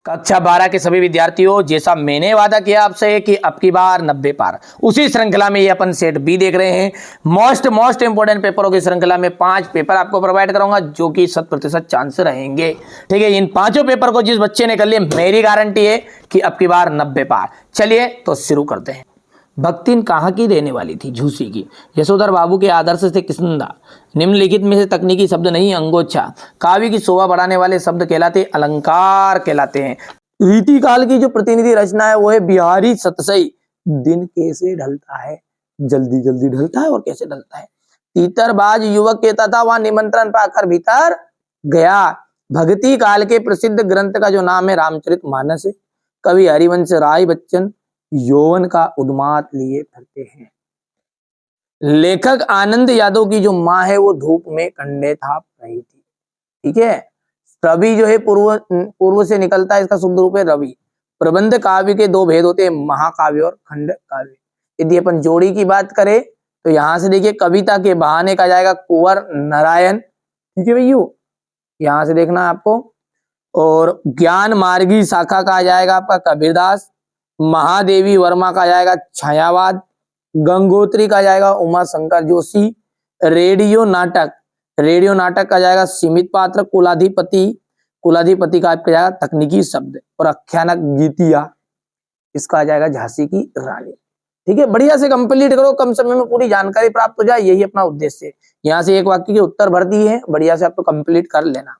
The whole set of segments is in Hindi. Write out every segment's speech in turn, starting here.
कक्षा 12 के सभी विद्यार्थियों, जैसा मैंने वादा किया आपसे कि अब की बार 90 पार, उसी श्रृंखला में ये अपन सेट बी देख रहे हैं। मोस्ट इंपोर्टेंट पेपरों की श्रृंखला में 5 पेपर आपको प्रोवाइड करूंगा जो कि 100% चांस रहेंगे। ठीक है, इन पांचों पेपर को जिस बच्चे ने कर लिया, मेरी गारंटी है कि अब की बार 90 पार। चलिए तो शुरू करते हैं। भक्तिन कहाँ की रहने वाली थी? झूसी की। यशोधर बाबू के आदर्श से किस्नंदा। निम्नलिखित में से तकनीकी शब्द नहीं, अंगोच्छा। काव्य की शोभा बढ़ाने वाले शब्द कहलाते अलंकार कहलाते हैं। रीति काल की जो प्रतिनिधि रचना है वो है बिहारी सतसई। दिन कैसे ढलता है? जल्दी जल्दी ढलता है। और कैसे ढलता है? तीतरबाज युवक कहता था, वहां निमंत्रण पाकर भीतर गया। भक्ति काल के प्रसिद्ध ग्रंथ का जो नाम है रामचरितमानस है। कवि हरिवंश राय बच्चन यौवन का उन्माद लिए फिरते हैं। लेखक आनंद यादव की जो माँ है वो धूप में कंडे थाप रही थी। ठीक है, रवि जो है पूर्व पूर्व से निकलता है, इसका शुद्ध रूप है रवि। प्रबंध काव्य के दो भेद होते हैं, महाकाव्य और खंड काव्य। यदि अपन जोड़ी की बात करें तो यहां से देखिए, कविता के बहाने कहा जाएगा कुंवर नारायण। ठीक है भैया, यहां से देखना है आपको। और ज्ञान मार्गी शाखा कहा जाएगा आपका कबीरदास। महादेवी वर्मा का जाएगा छायावाद। गंगोत्री का जाएगा उमा शंकर जोशी। रेडियो नाटक का जाएगा सीमित पात्र। कुलाधिपति का आपका जाएगा तकनीकी शब्द। और आख्यानक गीतिया, इसका आ जाएगा झांसी की रानी। ठीक है, बढ़िया से कंप्लीट करो, कम समय में पूरी जानकारी प्राप्त हो जाए, यही अपना उद्देश्य है। यहाँ से एक वाक्य के उत्तर भर दिए हैं, बढ़िया से आपको कंप्लीट कर लेना।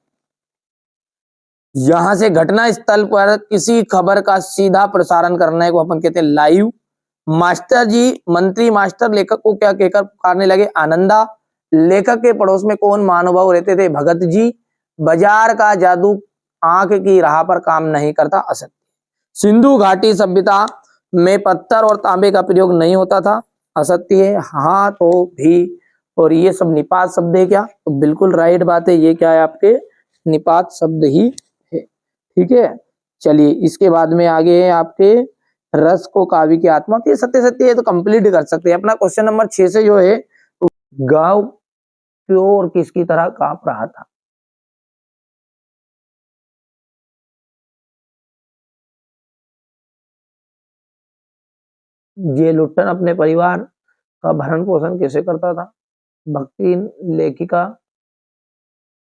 यहां से घटना स्थल पर किसी खबर का सीधा प्रसारण करने को अपन कहते हैं लाइव। मास्टर जी, मंत्री मास्टर लेखक को क्या कहकर पुकारने लगे? आनंदा। लेखक के पड़ोस में कौन महानुभाव रहते थे? भगत जी। बाजार का जादू आंख की राह पर काम नहीं करता, असत्य। सिंधु घाटी सभ्यता में पत्थर और तांबे का प्रयोग नहीं होता था, असत्य है। हाँ तो भी, और ये सब निपात शब्द है क्या? तो बिल्कुल राइट बात है, ये क्या है आपके निपात शब्द ही है। ठीक है, चलिए इसके बाद में आगे है आपके रस को काव्य की आत्मा। तो ये सत्य सत्य है, तो कंप्लीट कर सकते हैं। अपना क्वेश्चन नंबर 6 से जो है, गांव प्योर किसकी तरह कांप रहा था? ये लुट्टन अपने परिवार का भरण पोषण कैसे करता था? भक्ति लेखिका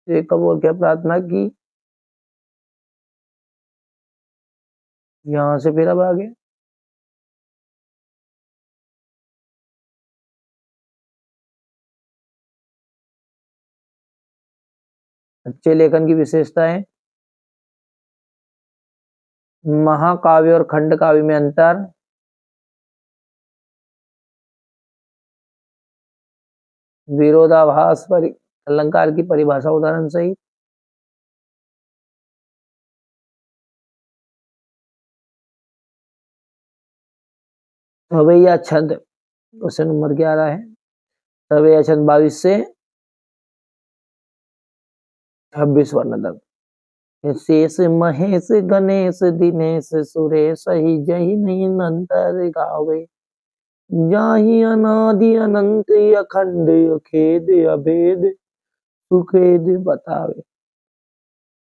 से कब और क्या प्रार्थना की? यहां से फिर अब आगे अच्छे लेखन की विशेषताएं। महाकाव्य और खंड काव्य में अंतर। विरोधाभास पर अलंकार की परिभाषा उदाहरण सही। रवैया छंद, क्वेश्चन नंबर 11 है। रवैया छंद 22 से 26 वर्ण तक। शेष महेश गणेश दिनेश सुरेश ही जही नहीं नंतर गावे। जाहि अनादि अनंत अखंड अखेद अभेद सुखेद बतावे।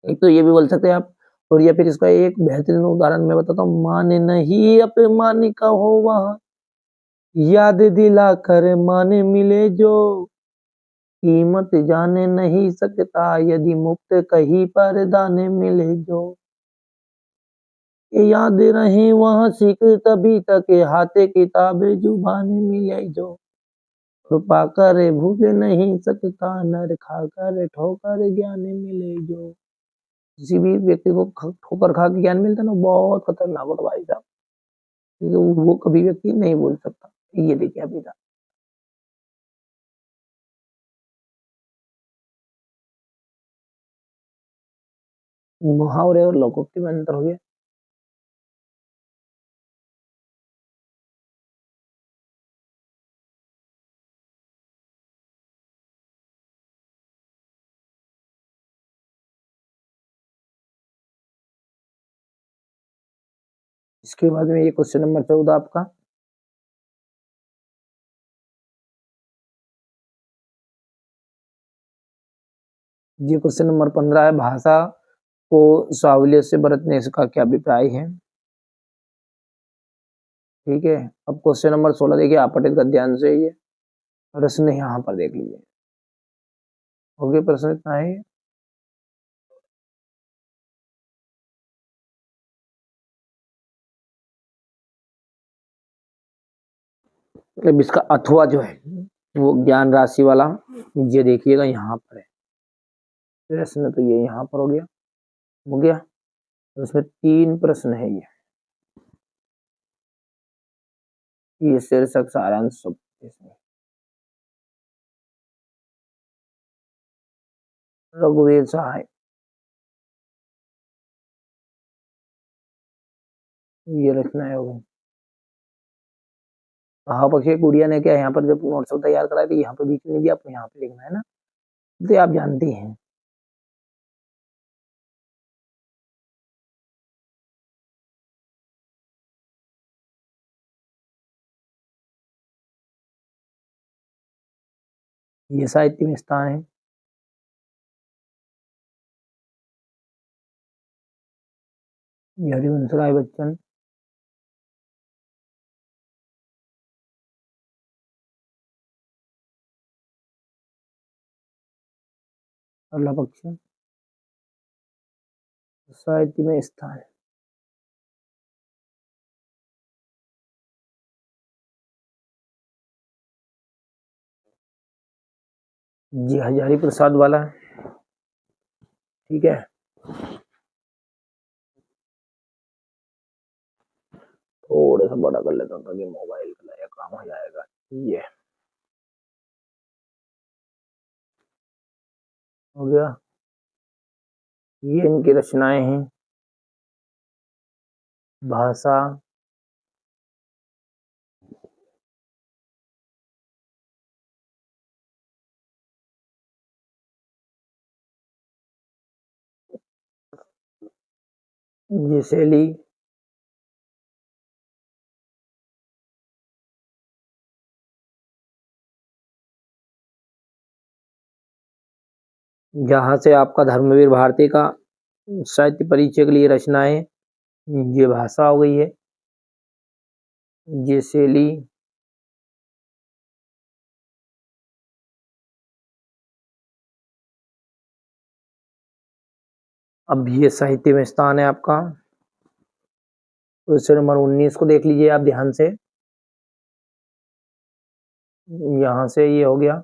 एक तो ये भी बोल सकते हैं आप, और या फिर इसका एक बेहतरीन उदाहरण मैं बताता हूँ। माने नहीं अपमानी का हो वहां, याद दिला कर माने मिले जो। कीमत जाने नहीं सकता यदि मुक्त कहीं पर दाने मिले जो। याद रहे वहां सीख तभी तक हाथे किताबें जुबाने मिले जो। कृपा करे भूल नहीं सकता नर खाकर ठोकर ज्ञान मिले जो। किसी भी व्यक्ति को ठोकर खा के ज्ञान मिलता है ना, बहुत खतरनाक होता भाई साहब, क्योंकि वो कभी व्यक्ति नहीं बोल सकता। ये देखिए अभी था। मुहावरे और लोकोक्ति में अंतर हो गया। इसके बाद में ये क्वेश्चन नंबर 14 आपका। ये क्वेश्चन नंबर 15 है। भाषा को सहूलियत से बरतने का क्या अभिप्राय है। ठीक है, अब क्वेश्चन नंबर 16 देखिए, आप पठित कर ध्यान से ये प्रश्न यहाँ पर देख लीजिए। हो गया, प्रश्न इतना है। मतलब इसका अथवा जो है वो ज्ञान राशि वाला, ये देखिएगा यहाँ पर है प्रश्न, तो ये यहाँ पर हो गया, हो गया। तो इसमें 3 प्रश्न है ये शीर्षक सारांश सब इसमें। रघुवीर सहाय, ये रचना है होगी। महापक्षी गुड़िया ने क्या यहाँ पर जब नोट सब तैयार कराए थे, यहाँ पे बीच में नहीं दिया, आपको यहाँ पे लिखना है ना, तो आप जानते हैं। ये साहित्य में स्थान है। ये हरिवंश राय बच्चन, अगला पक्ष साहित्य में स्थान। जी हजारी प्रसाद वाला है। ठीक है, थोड़ा सा बड़ा कर लेता हूँ ताकि मोबाइल का काम हो जाएगा। ये हो गया, ये इनकी रचनाएं हैं। भाषा, ये शैली, जहां से आपका धर्मवीर भारती का साहित्य परिचय के लिए रचनाएं, ये भाषा हो गई है। ये शैली, अब ये साहित्य में स्थान है आपका। क्वेश्चन नंबर 19 को देख लीजिए आप ध्यान से, यहां से ये हो गया।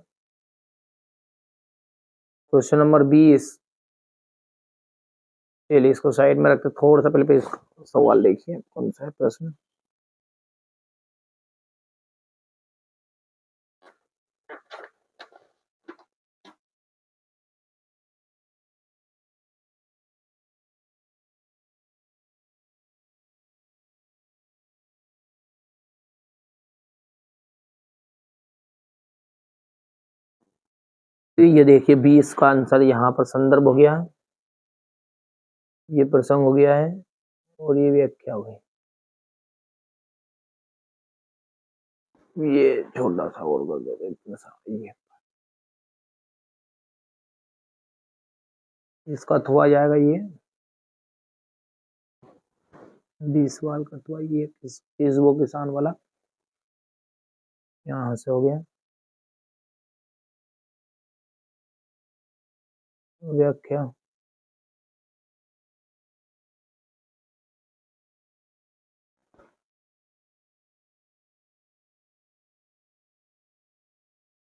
क्वेश्चन नंबर 20, चलिए इसको साइड में रखते, थोड़ा सा पहले सवाल देखिए कौन सा है प्रश्न। तो ये देखिए 20 का आंसर यहाँ पर संदर्भ हो गया है, ये प्रसंग हो गया है, और ये व्याख्या हो गई। ये छोटा सा और कर देते इतना सा, ये इसका अथवा जाएगा, ये 20 सवाल का अथवा, ये किस वो किसान वाला, यहाँ से हो गया व्याख्या।